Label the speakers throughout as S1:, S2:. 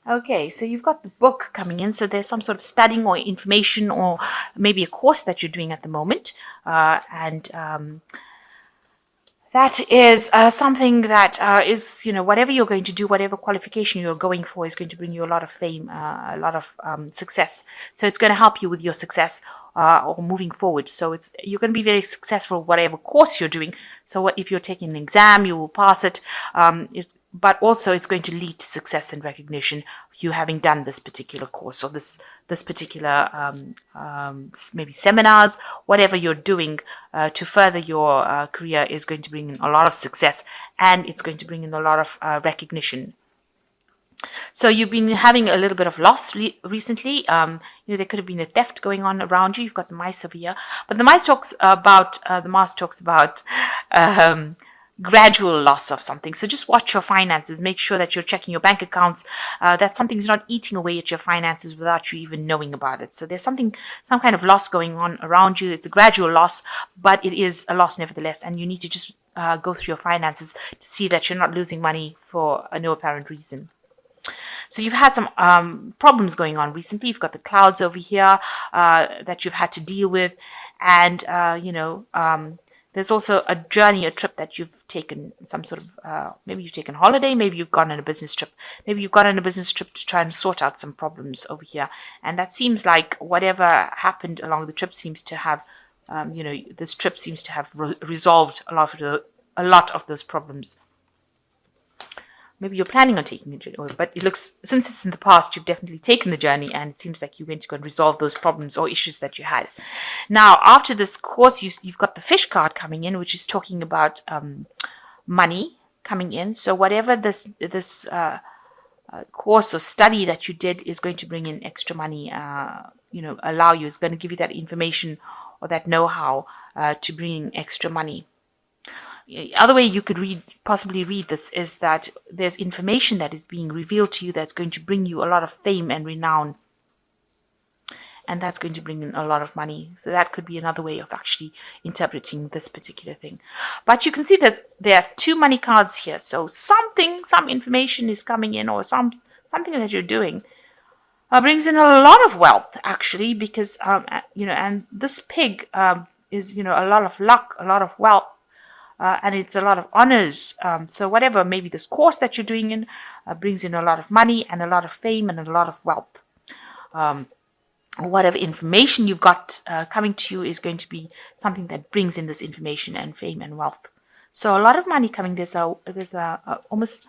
S1: Okay, so you've got the book coming in. So there's some sort of studying or information or maybe a course that you're doing at the moment. And that is something that is, whatever you're going to do, whatever qualification you're going for is going to bring you a lot of fame, a lot of success. So it's going to help you with your success or moving forward. So you're going to be very successful whatever course you're doing. So if you're taking an exam, you will pass it. But also it's going to lead to success and recognition. You having done this particular course or this particular maybe seminars, whatever you're doing to further your career is going to bring in a lot of success, and it's going to bring in a lot of recognition. So you've been having a little bit of loss recently. There could have been a theft going on around you. You've got the mice over here, but the mouse talks about um, gradual loss of something. So just watch your finances. Make sure that you're checking your bank accounts. That something's not eating away at your finances without you even knowing about it. So there's some kind of loss going on around you. It's a gradual loss, but it is a loss nevertheless, and you need to just go through your finances to see that you're not losing money for no apparent reason. So you've had some problems going on recently. You've got the clouds over here that you've had to deal with, and there's also a journey, a trip that you've taken, some sort of maybe you've taken a holiday, maybe you've gone on a business trip, maybe you've gone on a business trip to try and sort out some problems over here, and that seems like whatever happened along the trip seems to have, this trip seems to have resolved a lot of those problems. Maybe you're planning on taking a journey, but it looks, since it's in the past, you've definitely taken the journey, and it seems like you're going to go and resolve those problems or issues that you had. Now, after this course, you've got the fish card coming in, which is talking about money coming in. So whatever this course or study that you did is going to bring in extra money. Allow you. It's going to give you that information or that know-how to bring in extra money. The other way you could possibly read this is that there's information that is being revealed to you that's going to bring you a lot of fame and renown, and that's going to bring in a lot of money. So that could be another way of actually interpreting this particular thing. But you can see there are two money cards here. So some information is coming in, or something that you're doing brings in a lot of wealth, actually, because and this pig is a lot of luck, a lot of wealth. And it's a lot of honors. So whatever, maybe this course that you're doing in brings in a lot of money and a lot of fame and a lot of wealth. Whatever information you've got coming to you is going to be something that brings in this information and fame and wealth. So a lot of money coming. There's almost,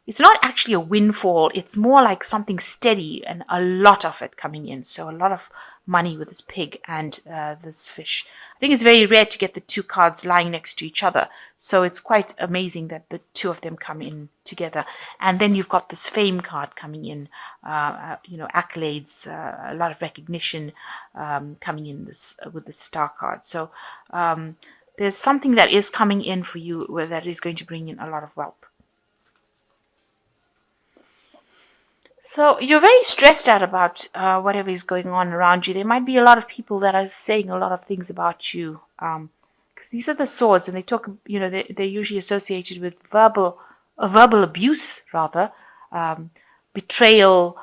S1: it's not actually a windfall. It's more like something steady and a lot of it coming in. So a lot of money with this pig and this fish. I think it's very rare to get the two cards lying next to each other. So it's quite amazing that the two of them come in together. And then you've got this fame card coming in, accolades, a lot of recognition coming in with the star card. So there's something that is coming in for you that is going to bring in a lot of wealth. So you're very stressed out about whatever is going on around you. There might be a lot of people that are saying a lot of things about you, because these are the swords, and they talk. They're usually associated with verbal abuse, rather, betrayal,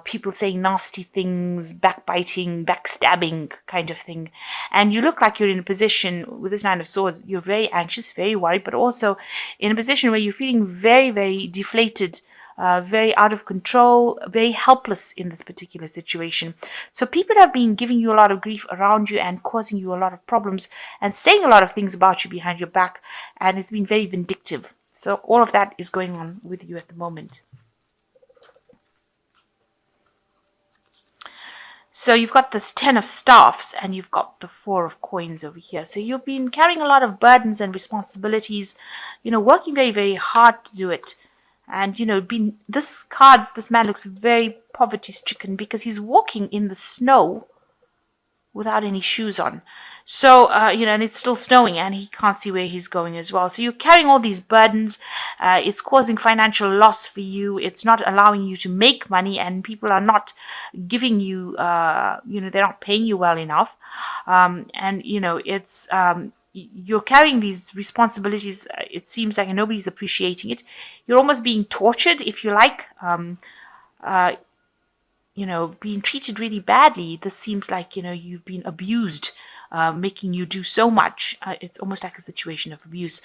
S1: people saying nasty things, backbiting, backstabbing, kind of thing. And you look like you're in a position with this Nine of Swords. You're very anxious, very worried, but also in a position where you're feeling very, very deflated. Very out of control, very helpless in this particular situation. So people have been giving you a lot of grief around you and causing you a lot of problems and saying a lot of things about you behind your back, and it's been very vindictive. So all of that is going on with you at the moment. So you've got this 10 of staffs and you've got the 4 of coins over here. So you've been carrying a lot of burdens and responsibilities, working very, very hard to do it. And, this man looks very poverty stricken because he's walking in the snow without any shoes on. So, and it's still snowing and he can't see where he's going as well. So you're carrying all these burdens. It's causing financial loss for you. It's not allowing you to make money, and people are not giving you, they're not paying you well enough. It's, you're carrying these responsibilities. It seems like nobody's appreciating it. You're almost being tortured, if you like. being treated really badly. This seems like, you've been abused, making you do so much. It's almost like a situation of abuse.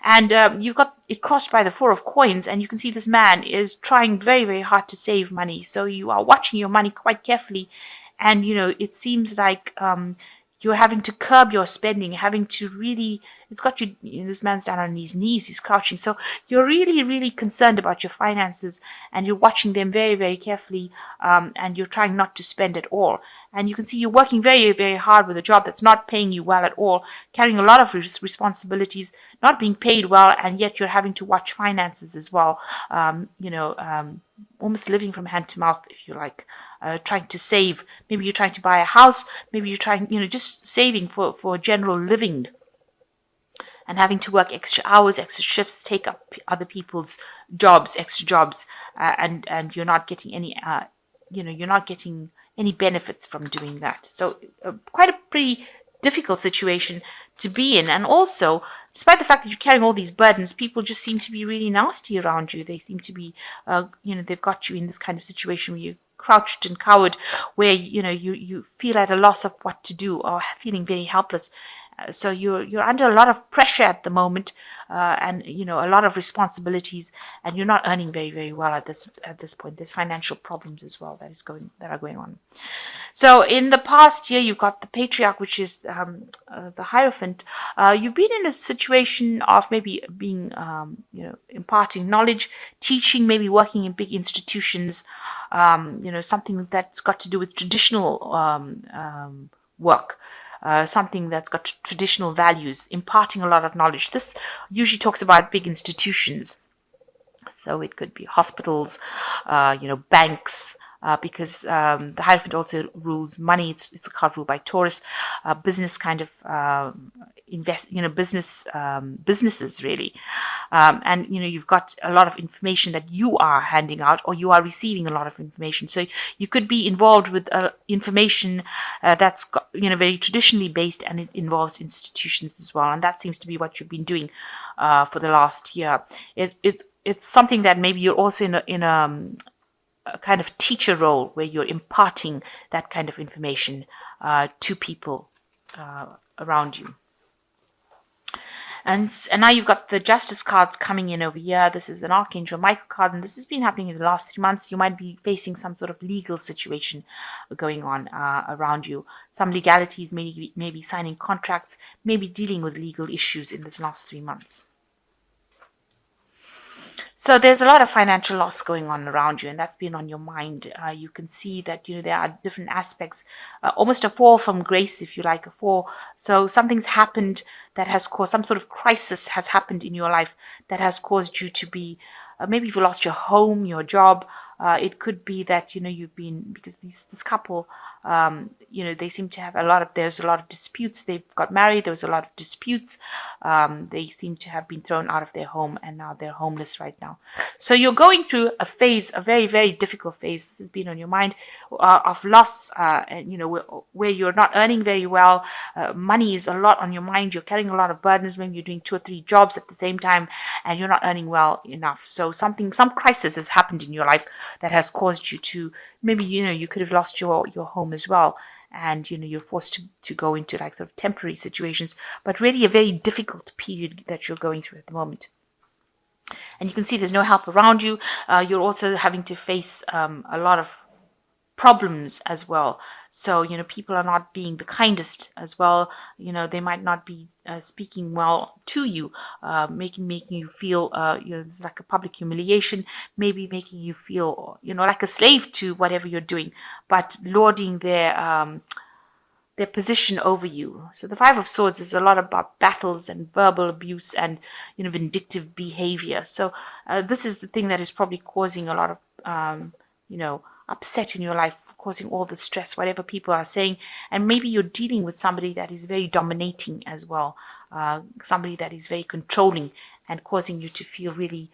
S1: And you've got it crossed by the Four of Coins, and you can see this man is trying very, very hard to save money. So you are watching your money quite carefully. And, it seems like you're having to curb your spending, having to really, it's got you, this man's down on his knees, he's crouching. So you're really, really concerned about your finances, and you're watching them very, very carefully, and you're trying not to spend at all. And you can see you're working very, very hard with a job that's not paying you well at all, carrying a lot of responsibilities, not being paid well, and yet you're having to watch finances as well. Almost living from hand to mouth, if you like. Trying to save. Maybe you're trying to buy a house. Maybe you're trying, just saving for general living, and having to work extra hours, extra shifts, take up other people's jobs, extra jobs, and you're not getting any, you're not getting any benefits from doing that. So quite a pretty difficult situation to be in. And also, despite the fact that you're carrying all these burdens, people just seem to be really nasty around you. They seem to be, they've got you in this kind of situation where you crouched and cowered, where you feel at a loss of what to do, or feeling very helpless. So you're under a lot of pressure at the moment, and a lot of responsibilities, and you're not earning very, very well at this point. There's financial problems as well that are going on. So in the past year, you've got the Patriarch, which is the Hierophant. You've been in a situation of maybe being, imparting knowledge, teaching, maybe working in big institutions. Something that's got to do with traditional work. Something that's got traditional values, imparting a lot of knowledge. This usually talks about big institutions. So it could be hospitals, banks, because the Hierophant also rules money. It's a card ruled by Taurus. Business kind of businesses really. And you've got a lot of information that you are handing out, or you are receiving a lot of information. So you could be involved with information that's very traditionally based, and it involves institutions as well. And that seems to be what you've been doing for the last year. It's something that maybe you're also in a kind of teacher role, where you're imparting that kind of information to people around you. And now you've got the Justice cards coming in over here. This is an Archangel Michael card, and this has been happening in the last 3 months. You might be facing some sort of legal situation going on around you. Some legalities, maybe signing contracts, maybe dealing with legal issues in this last 3 months. So there's a lot of financial loss going on around you, and that's been on your mind. You can see that there are different aspects, almost a fall from grace, if you like, a fall. So something's happened that has caused, some sort of crisis has happened in your life that has caused you to be, maybe you've lost your home, your job. It could be that you've been, because this couple, they seem to have there's a lot of disputes. They've got married, there was a lot of disputes. They seem to have been thrown out of their home, and now they're homeless right now. So you're going through a phase, a very, very difficult phase. This has been on your mind, of loss, and where you're not earning very well. Money is a lot on your mind. You're carrying a lot of burdens. Maybe you're doing 2 or 3 jobs at the same time, and you're not earning well enough. So some crisis has happened in your life that has caused you to, maybe you could have lost your home as well, and you're forced to go into like sort of temporary situations, but really a very difficult period that you're going through at the moment. And you can see there's no help around you. You're also having to face a lot of problems as well. So, people are not being the kindest as well. They might not be speaking well to you, making you feel, it's like a public humiliation, maybe making you feel, like a slave to whatever you're doing, but lording their position over you. So the Five of Swords is a lot about battles and verbal abuse and, vindictive behavior. So this is the thing that is probably causing a lot of, upset in your life, causing all the stress, whatever people are saying. And maybe you're dealing with somebody that is very dominating as well, somebody that is very controlling and causing you to feel really,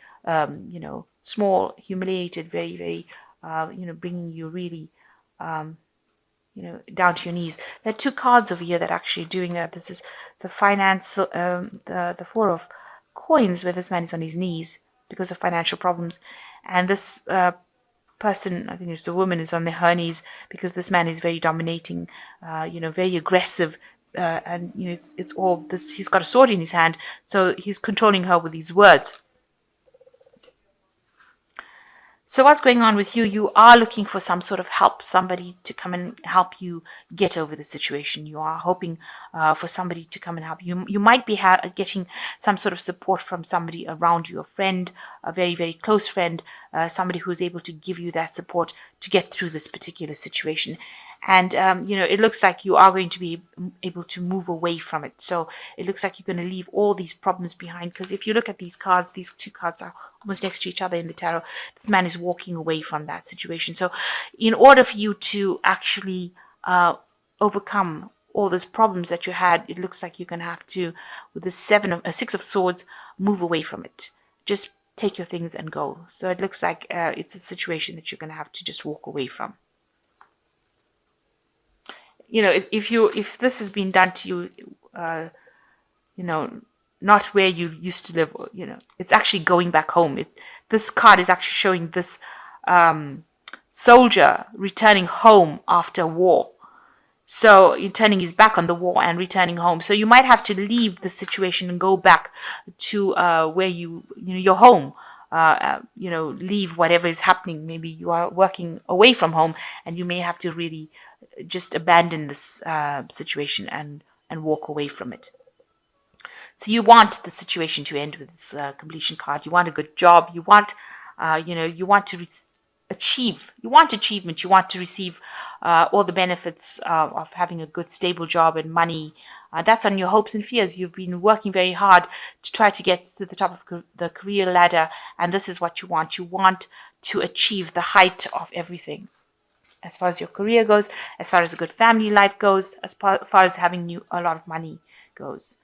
S1: small, humiliated, very, very, bringing you really, down to your knees. There are 2 cards over here that are actually doing that. This is the finance, the Four of Coins, where this man is on his knees because of financial problems. And this person, I think it's the woman, is on her knees because this man is very dominating, very aggressive. And it's all this. He's got a sword in his hand, so he's controlling her with his words. So what's going on with you? You are looking for some sort of help, somebody to come and help you get over the situation. You are hoping for somebody to come and help you. You might be getting some sort of support from somebody around you, a friend, a very, very close friend, somebody who is able to give you that support to get through this particular situation. And, it looks like you are going to be able to move away from it. So it looks like you're going to leave all these problems behind. Because if you look at these cards, these two cards are almost next to each other in the tarot. This man is walking away from that situation. So in order for you to actually overcome all those problems that you had, it looks like you're going to have to, with the Six of Swords, move away from it. Just take your things and go. So it looks like it's a situation that you're going to have to just walk away from. If this has been done to you, not where you used to live, it's actually going back home. This card is actually showing this soldier returning home after war. So you're turning his back on the war and returning home. So you might have to leave the situation and go back to where your home. Leave whatever is happening. Maybe you are working away from home and you may have to really just abandon this situation and walk away from it. So you want the situation to end with this completion card. You want a good job. You want, you want to achieve. You want achievement. You want to receive all the benefits of having a good, stable job and money. That's on your hopes and fears. You've been working very hard to try to get to the top of the career ladder, and this is what you want. You want to achieve the height of everything. As far as your career goes, as far as a good family life goes, as far as having a lot of money goes.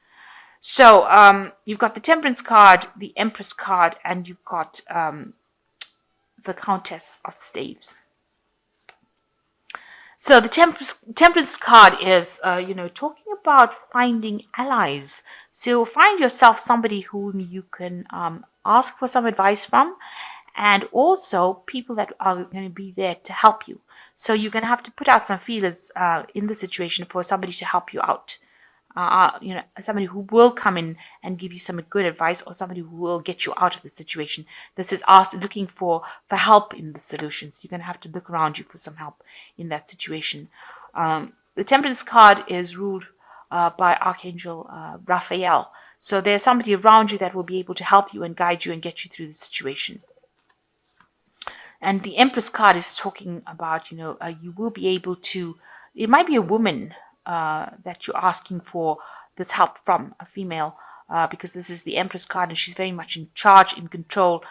S1: So you've got the Temperance card, the Empress card, and you've got the Countess of Staves. So the Temperance card is, talking about finding allies. So find yourself somebody whom you can ask for some advice from, and also people that are going to be there to help you. So you're going to have to put out some feelers in the situation for somebody to help you out. Somebody who will come in and give you some good advice, or somebody who will get you out of the situation. This is us looking for help in the solutions. You're going to have to look around you for some help in that situation. The Temperance card is ruled by Archangel Raphael. So there's somebody around you that will be able to help you and guide you and get you through the situation. And the Empress card is talking about, you will be able to, it might be a woman that you're asking for this help from, a female, because this is the Empress card and she's very much in charge, in control,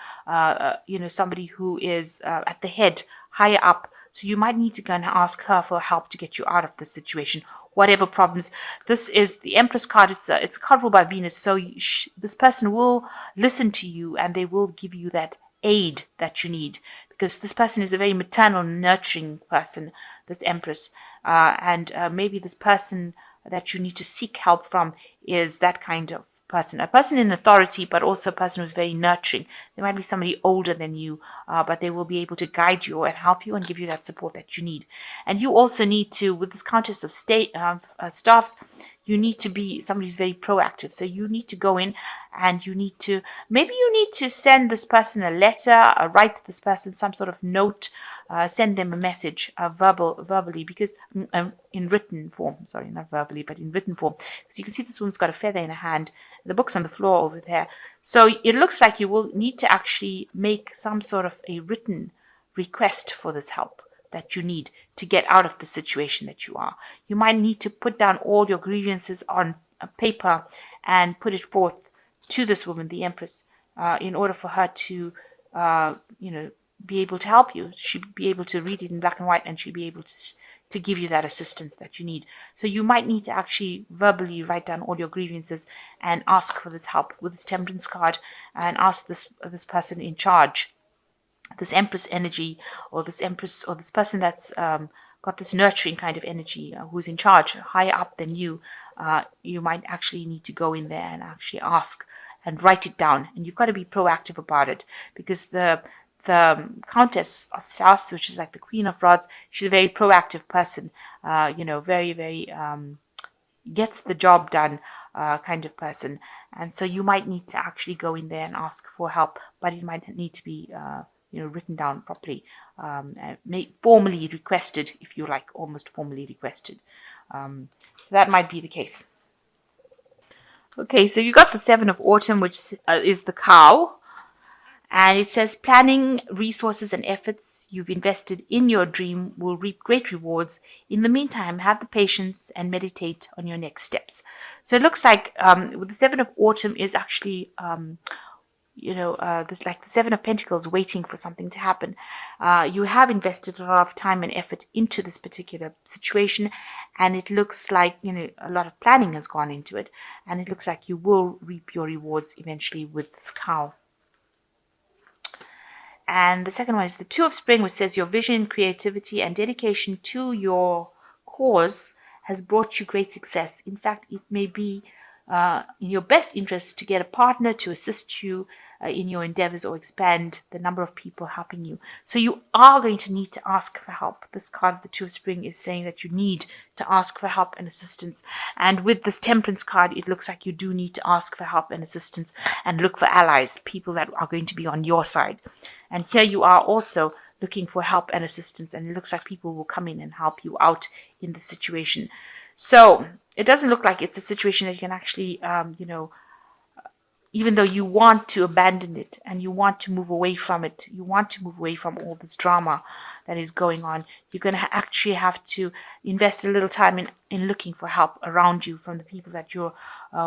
S1: somebody who is at the head, higher up. So you might need to go and ask her for help to get you out of this situation, whatever problems. This is the Empress card. It's a card ruled by Venus. So this person will listen to you and they will give you that aid that you need, because this person is a very maternal, nurturing person, this Empress. And maybe this person that you need to seek help from is that kind of person, a person in authority, but also a person who's very nurturing. There might be somebody older than you, but they will be able to guide you and help you and give you that support that you need. And you also need to, with this Countess of Staffs, you need to be somebody who's very proactive. So you need to go in and maybe you need to send this person a letter, write to this person some sort of note, send them a message, verbally, because in written form, sorry, not verbally, but in written form. Because you can see this woman's got a feather in her hand. The book's on the floor over there. So it looks like you will need to actually make some sort of a written request for this help that you need to get out of the situation that you are. You might need to put down all your grievances on a paper and put it forth to this woman, the Empress, in order for her to, be able to help you. She'll be able to read it in black and white, and she'll be able to give you that assistance that you need. So you might need to actually verbally write down all your grievances and ask for this help with this Temperance card, and ask this person in charge, this Empress energy, or this Empress, or this person that's got this nurturing kind of energy, who's in charge, higher up than you. You might actually need to go in there and actually ask and write it down. And you've got to be proactive about it, because the the Countess of Staffs, which is like the Queen of Rods, she's a very proactive person, very, very gets the job done kind of person. And so you might need to actually go in there and ask for help, but it might need to be written down properly, formally requested, if you like, almost formally requested. So that might be the case. Okay, so you got the Seven of Autumn, which is the cow. And it says, planning, resources, and efforts you've invested in your dream will reap great rewards. In the meantime, have the patience and meditate on your next steps. So it looks like with the Seven of Autumn is actually, there's like the Seven of Pentacles waiting for something to happen. You have invested a lot of time and effort into this particular situation, and it looks like, a lot of planning has gone into it, and it looks like you will reap your rewards eventually with this cow. And the second one is the Two of Spring, which says your vision, creativity, and dedication to your cause has brought you great success. In fact, it may be in your best interest to get a partner to assist you in your endeavors or expand the number of people helping you. So you are going to need to ask for help. This card, the Two of Spring, is saying that you need to ask for help and assistance. And with this Temperance card, it looks like you do need to ask for help and assistance and look for allies, people that are going to be on your side. And here you are also looking for help and assistance, and it looks like people will come in and help you out in the situation. So it doesn't look like it's a situation that you can actually, even though you want to abandon it and you want to move away from it, you want to move away from all this drama that is going on, you're going to actually have to invest a little time in looking for help around you from the people that you're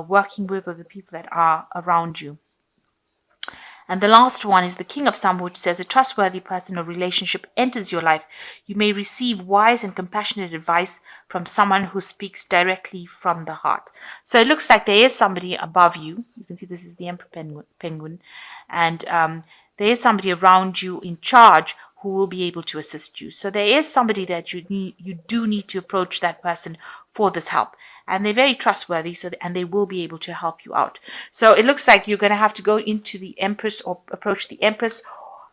S1: working with or the people that are around you. And the last one is the King of Samba, which says a trustworthy person or relationship enters your life. You may receive wise and compassionate advice from someone who speaks directly from the heart. So it looks like there is somebody above you. You can see this is the Emperor Penguin. And there is somebody around you in charge who will be able to assist you. So there is somebody that you do need to approach that person for this help. And they're very trustworthy, and they will be able to help you out. So it looks like you're going to have to go into the Empress or approach the Empress.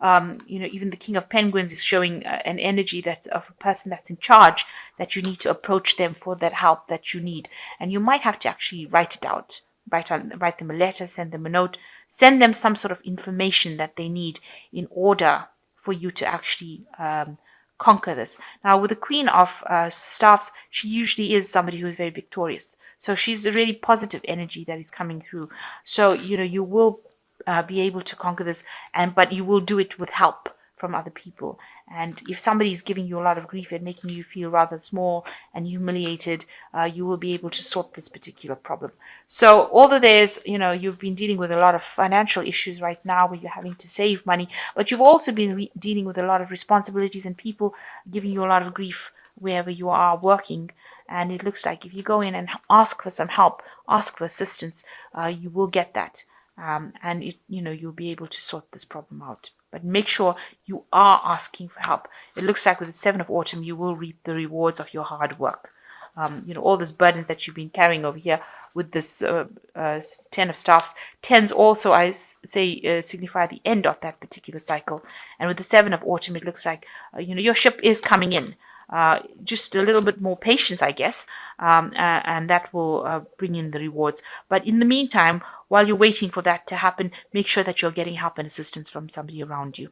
S1: Even the King of Penguins is showing an energy that of a person that's in charge, that you need to approach them for that help that you need. And you might have to actually write it out, write them a letter, send them a note, send them some sort of information that they need in order for you to actually conquer this. Now, with the Queen of Staffs, she usually is somebody who is very victorious. So she's a really positive energy that is coming through. So, you will be able to conquer this, but you will do it with help from other people. And if somebody is giving you a lot of grief and making you feel rather small and humiliated, you will be able to sort this particular problem. So although there's, you've been dealing with a lot of financial issues right now where you're having to save money, but you've also been dealing with a lot of responsibilities and people giving you a lot of grief wherever you are working. And it looks like if you go in and ask for some help, ask for assistance, you will get that. And you'll be able to sort this problem out. But make sure you are asking for help. It looks like with the Seven of Autumn, you will reap the rewards of your hard work. All those burdens that you've been carrying over here with this Ten of Staffs. Tens also, I say, signify the end of that particular cycle. And with the Seven of Autumn, it looks like, your ship is coming in. Just a little bit more patience, I guess, and that will bring in the rewards. But in the meantime, while you're waiting for that to happen, make sure that you're getting help and assistance from somebody around you.